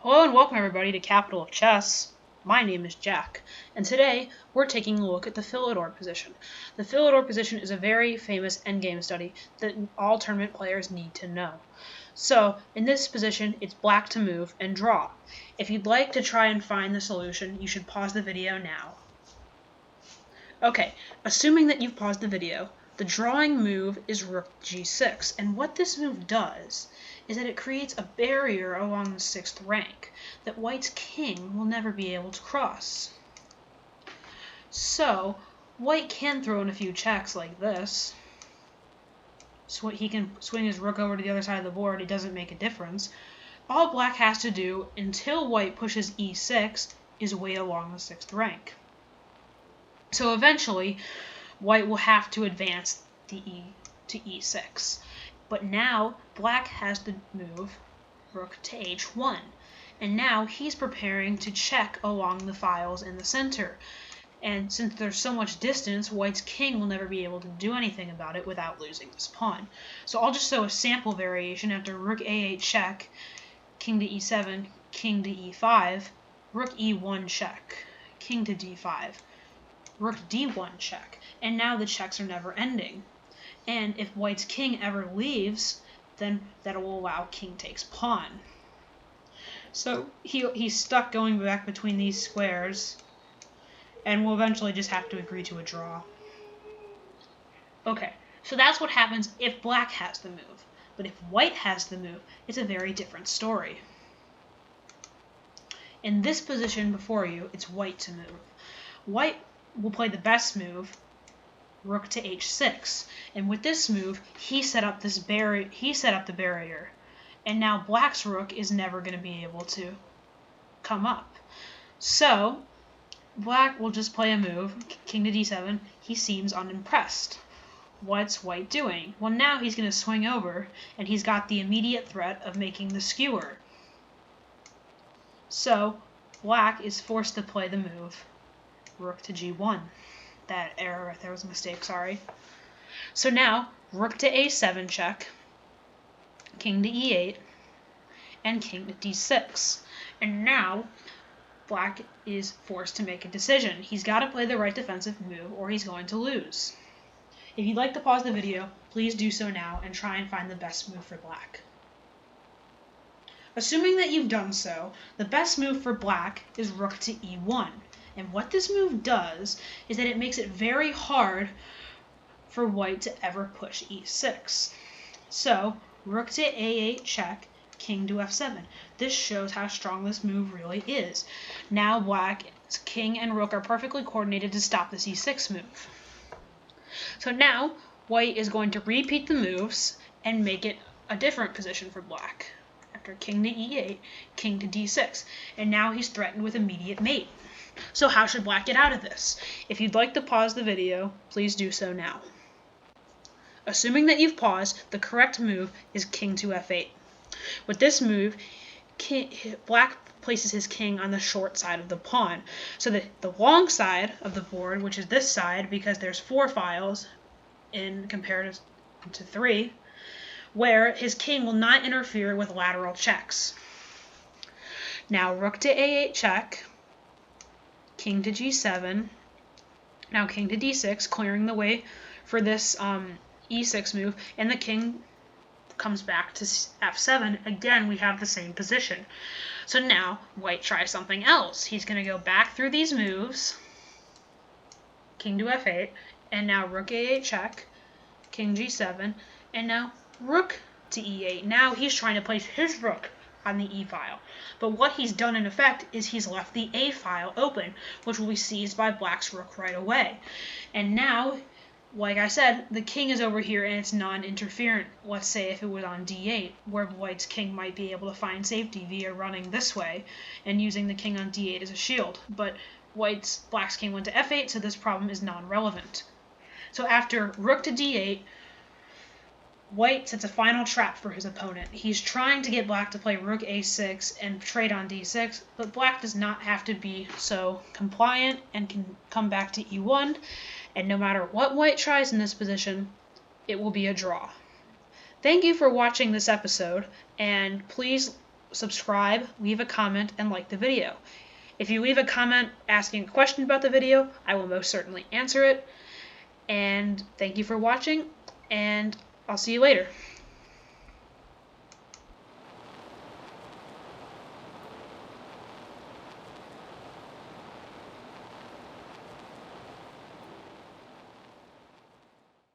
Hello and welcome everybody to Capital of Chess. My name is Jack, and today we're taking a look at the Phillidor position. The Phillidor position is a very famous endgame study that all tournament players need to know. So, in this position, it's black to move and draw. If you'd like to try and find the solution, you should pause the video now. Okay, assuming that you've paused the video, the drawing move is rook g6, and what this move does is that it creates a barrier along the 6th rank that white's king will never be able to cross. So, white can throw in a few checks like this. So he can swing his rook over to the other side of the board, it doesn't make a difference. All black has to do until white pushes e6 is wait along the 6th rank. So eventually, white will have to advance the to e6. But now, black has the move rook to h1. And now he's preparing to check along the files in the center. And since there's so much distance, white's king will never be able to do anything about it without losing this pawn. So I'll just show a sample variation after rook a8 check, king to e7, king to e5, rook e1 check, king to d5. Rook d1 check, and now the checks are never ending. And if white's king ever leaves, then that will allow king takes pawn. So he's stuck going back between these squares, and will eventually just have to agree to a draw. Okay, so that's what happens if black has the move. But if white has the move, it's a very different story. In this position before you, it's white to move. White will play the best move, rook to h6, and with this move he set up the barrier, and now black's rook is never going to be able to come up. So black will just play a move, king to d7. He seems unimpressed. What's white doing? Well, now he's going to swing over, and he's got the immediate threat of making the skewer. So black is forced to play the move rook to g1. That error right there was a mistake, sorry. So now, rook to a7 check, king to e8, and king to d6. And now, black is forced to make a decision. He's got to play the right defensive move or he's going to lose. If you'd like to pause the video, please do so now and try and find the best move for black. Assuming that you've done so, the best move for black is rook to e1. And what this move does is that it makes it very hard for white to ever push e6. So, rook to a8 check, king to f7. This shows how strong this move really is. Now black's king and rook are perfectly coordinated to stop this e6 move. So now, white is going to repeat the moves and make it a different position for black. After king to e8, king to d6. And now he's threatened with immediate mate. So how should black get out of this? If you'd like to pause the video, please do so now. Assuming that you've paused, the correct move is king to f8. With this move, black places his king on the short side of the pawn, so that the long side of the board, which is this side because there's 4 files in compared to 3, where his king will not interfere with lateral checks. Now rook to a8 check, king to g7, now king to d6, clearing the way for this e6 move, and the king comes back to f7. Again, we have the same position. So now, white tries something else. He's going to go back through these moves, king to f8, and now rook a8 check, king g7, and now rook to e8. Now he's trying to place his rook on the E file. But what he's done in effect is he's left the A file open, which will be seized by black's rook right away. And now, like I said, the king is over here and it's non-interferent. Let's say if it was on D8, where white's king might be able to find safety via running this way and using the king on D8 as a shield. But black's king went to F8, so this problem is non-relevant. So after rook to D8, white sets a final trap for his opponent. He's trying to get black to play rook a6 and trade on d6, but black does not have to be so compliant and can come back to e1, and no matter what white tries in this position, it will be a draw. Thank you for watching this episode, and please subscribe, leave a comment, and like the video. If you leave a comment asking a question about the video, I will most certainly answer it. And thank you for watching, and I'll see you later.